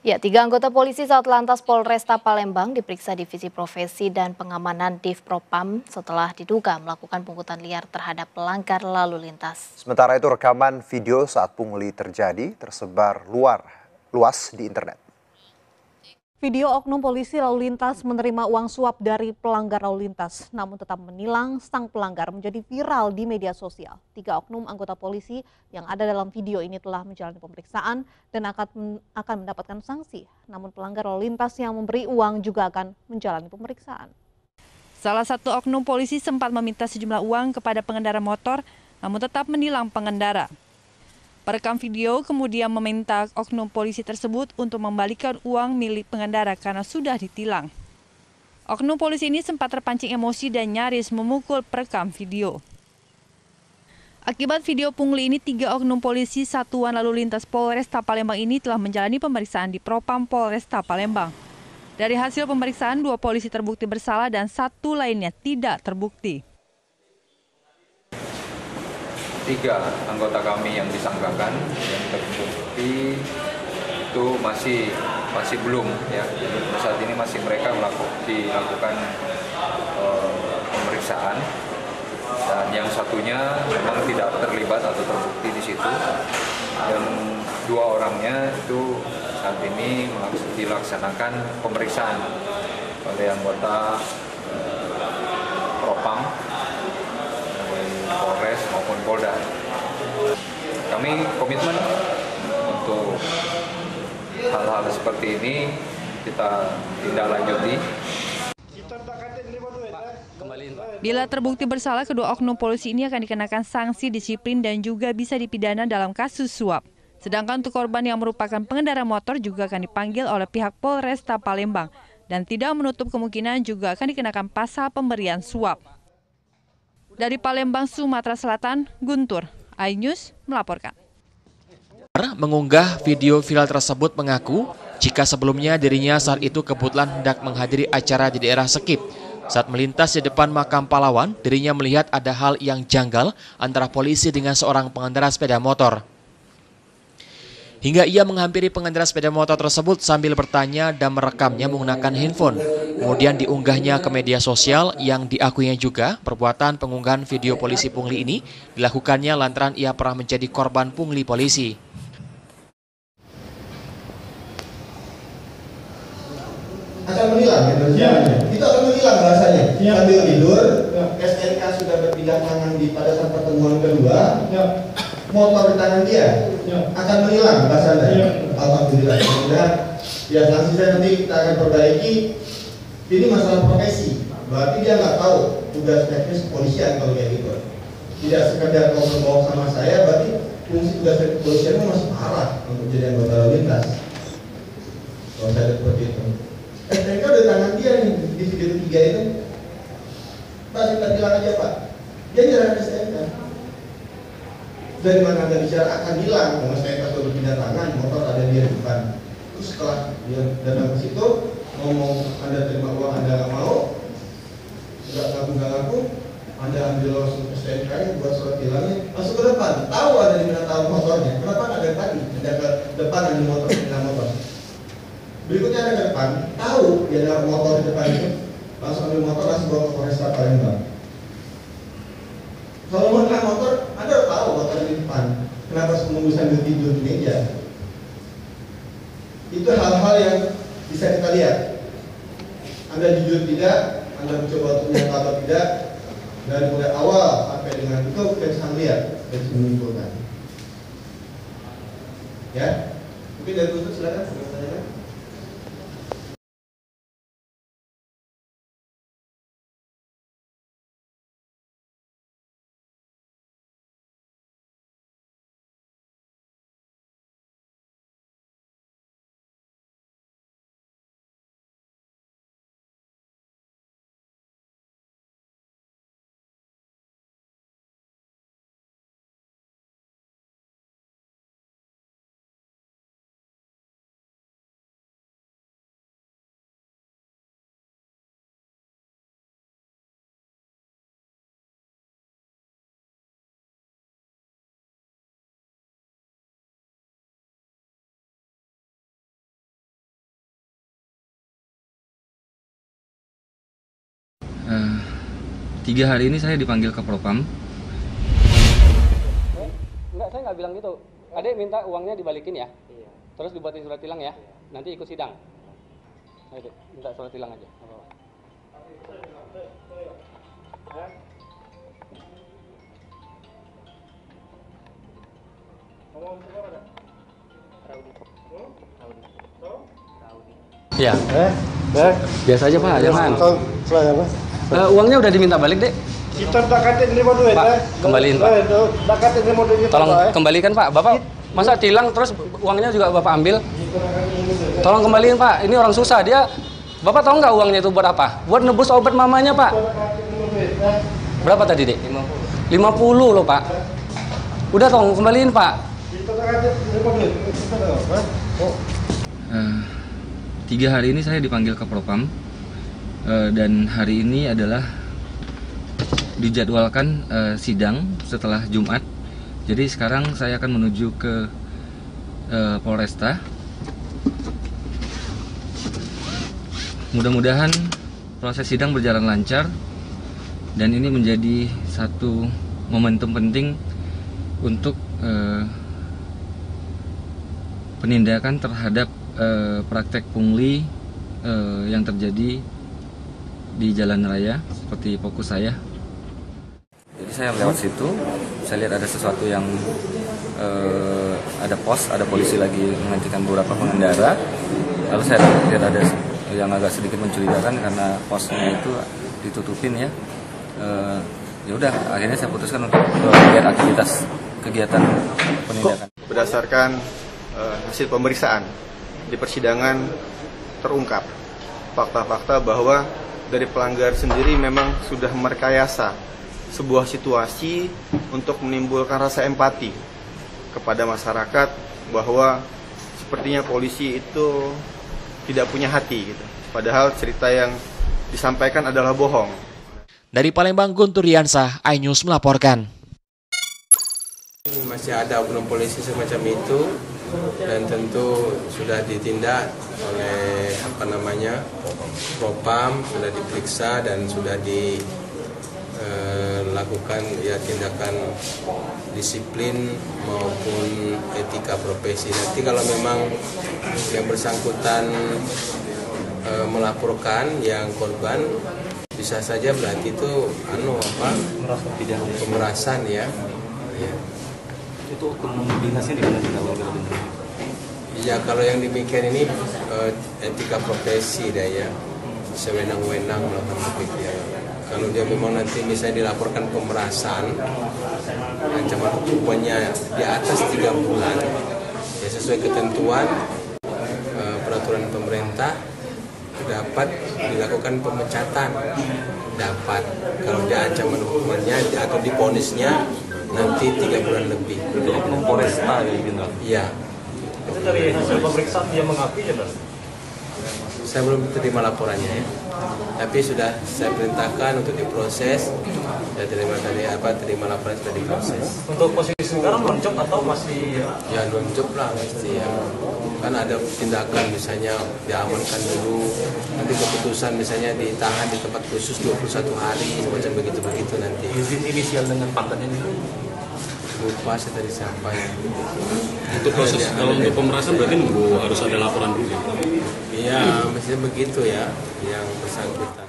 Ya, 3 anggota polisi Satlantas Polresta Palembang diperiksa Divisi Profesi dan Pengamanan Divpropam setelah diduga melakukan pungutan liar terhadap pelanggar lalu lintas. Sementara itu rekaman video saat pungli terjadi tersebar luas di internet. Video oknum polisi lalu lintas menerima uang suap dari pelanggar lalu lintas, namun tetap menilang sang pelanggar menjadi viral di media sosial. 3 oknum anggota polisi yang ada dalam video ini telah menjalani pemeriksaan dan akan mendapatkan sanksi. Namun pelanggar lalu lintas yang memberi uang juga akan menjalani pemeriksaan. Salah satu oknum polisi sempat meminta sejumlah uang kepada pengendara motor, namun tetap menilang pengendara. Perekam video kemudian meminta oknum polisi tersebut untuk membalikan uang milik pengendara karena sudah ditilang. Oknum polisi ini sempat terpancing emosi dan nyaris memukul perekam video. Akibat video pungli ini, 3 oknum polisi Satuan Lalu Lintas Polresta Palembang ini telah menjalani pemeriksaan di Propam Polresta Palembang. Dari hasil pemeriksaan, 2 polisi terbukti bersalah dan 1 lainnya tidak terbukti. 3 anggota kami yang disangkakan yang terbukti itu masih belum ya. Saat ini masih mereka dilakukan pemeriksaan dan yang satunya memang tidak terlibat atau terbukti di situ dan 2 orangnya itu saat ini dilaksanakan pemeriksaan oleh anggota Propam Polres maupun Polda. Kami komitmen untuk hal-hal seperti ini kita tindak lanjuti. Bila terbukti bersalah, kedua oknum polisi ini akan dikenakan sanksi disiplin dan juga bisa dipidana dalam kasus suap. Sedangkan untuk korban yang merupakan pengendara motor juga akan dipanggil oleh pihak Polresta Palembang dan tidak menutup kemungkinan juga akan dikenakan pasal pemberian suap. Dari Palembang, Sumatera Selatan, Guntur, iNews melaporkan. Mengunggah video viral tersebut mengaku jika sebelumnya dirinya saat itu kebetulan hendak menghadiri acara di daerah Sekip. Saat melintas di depan makam pahlawan, dirinya melihat ada hal yang janggal antara polisi dengan seorang pengendara sepeda motor. Hingga ia menghampiri pengendara sepeda motor tersebut sambil bertanya dan merekamnya menggunakan handphone. Kemudian diunggahnya ke media sosial yang diakuinya juga perbuatan pengunggahan video polisi pungli ini dilakukannya lantaran ia pernah menjadi korban pungli polisi. Akan menilang itu akan menilang bahasanya sambil tidur. SNK sudah berpindah tangan pada saat pertemuan kedua, motor di tangan dia akan menilang bahasanya. Alhamdulillah. Ya sanksi saya nanti kita akan perbaiki. Ini masalah profesi, berarti dia nggak tahu tugas teknis kepolisian kalau kayak gitu. Tidak sekedar mau berbohong sama saya, berarti fungsi tugas kepolisian masih parah untuk jadi anggota lalu lintas. Kalau saya seperti itu. STNK udah tangan dia nih di video 3 itu. Pak, kita bilang aja Pak, dia nyerang STNK. Dari mana Anda bicara akan hilang, kalau STNK sudah berpindah tangan, motor ada di depan. Terus setelah dia datang ke situ, ngomong Anda terima uang, Anda nggak mau, nggak ngaku, Anda ambil langsung STNK buat surat hilangnya, masuk ke depan, tahu ada di mana tahu motornya, kenapa nggak dari tadi, ada ke depan ada motor, pindah motor. Berikutnya ada ke depan, tahu dia ada motor di depan itu, langsung ambil motor, langsung bawa ke Polresta Palembang. Kalau mau naik motor, Anda tahu motor di depan, kenapa harus menunggu sambil tidur di meja? Itu hal-hal yang bisa kita lihat. Anda jujur tidak, Anda mencoba untuk menyangka atau tidak, dari mulai awal sampai dengan itu kita bisa lihat, kita bisa menyimpulkan. Ya, mungkin dari itu silakan. 3 hari ini saya dipanggil ke Propam. Enggak, saya nggak bilang gitu. Adek minta uangnya dibalikin ya. Terus dibuatin surat tilang ya. Nanti ikut sidang. Ayo, minta surat tilang aja. Iya. Biasa aja Pak, jangan. Uangnya udah diminta balik, Dek. Kita tak katin lima duit, Pak, kembaliin Pak. Tak katin lima duit. Tolong kembalikan Pak. Bapak masa tilang terus uangnya juga Bapak ambil? Tolong kembaliin Pak. Ini orang susah dia. Bapak tahu nggak uangnya itu buat apa? Buat nebus obat mamanya Pak. Berapa tadi Dek? 50 loh Pak. Udah tolong kembaliin Pak. 3 hari ini saya dipanggil ke Propam dan hari ini adalah dijadwalkan sidang setelah Jumat. Jadi sekarang saya akan menuju ke Polresta. Mudah-mudahan proses sidang berjalan lancar dan ini menjadi satu momentum penting untuk penindakan terhadap praktek pungli yang terjadi di jalan raya seperti fokus saya. Jadi saya lewat situ, saya lihat ada sesuatu yang ada pos, ada polisi lagi menghentikan beberapa pengendara. Lalu saya lihat ada yang agak sedikit mencurigakan karena posnya itu ditutupin ya. Ya udah, akhirnya saya putuskan untuk melihat aktivitas kegiatan penindakan. Berdasarkan hasil pemeriksaan di persidangan terungkap fakta-fakta bahwa dari pelanggar sendiri memang sudah merekayasa sebuah situasi untuk menimbulkan rasa empati kepada masyarakat bahwa sepertinya polisi itu tidak punya hati gitu. Padahal cerita yang disampaikan adalah bohong. Dari Palembang, Guntur Riansah, iNews melaporkan. Masih ada oknum polisi semacam itu dan tentu sudah ditindak oleh Propam, sudah diperiksa dan sudah dilakukan ya tindakan disiplin maupun etika profesi. Nanti kalau memang yang bersangkutan melaporkan yang korban, bisa saja berarti itu pemerasan ya. Itu oknum dinasnya di mana? Ya kalau yang demikian ini etika profesi dah ya, sewenang-wenang melakukan begitu. Kalau dia memang nanti misalnya dilaporkan pemerasan, ancaman hukumannya di atas 3 bulan, ya sesuai ketentuan peraturan pemerintah dapat dilakukan pemecatan. Dapat kalau dia ancaman hukumannya atau diponisnya nanti 3 bulan lebih. Polresta ya. Iya. Itu dari hasil pemeriksaan dia mengakui ya, Bang? Saya belum terima laporannya ya. Tapi sudah saya perintahkan untuk diproses. Saya terima laporan sudah diproses. Untuk posisi sekarang lonjok atau masih? Ya lonjok lah mesti ya. Kan ada tindakan misalnya diamankan dulu, nanti keputusan misalnya ditahan di tempat khusus 21 hari, semacam begitu-begitu nanti. Izin inisial dengan pangkatnya itu? Lupa saya tadi sampaikan. Untuk proses kalau untuk pemerasan berarti nunggu harus ada laporan dulu. Iya, mestinya begitu ya, yang bersangkutan.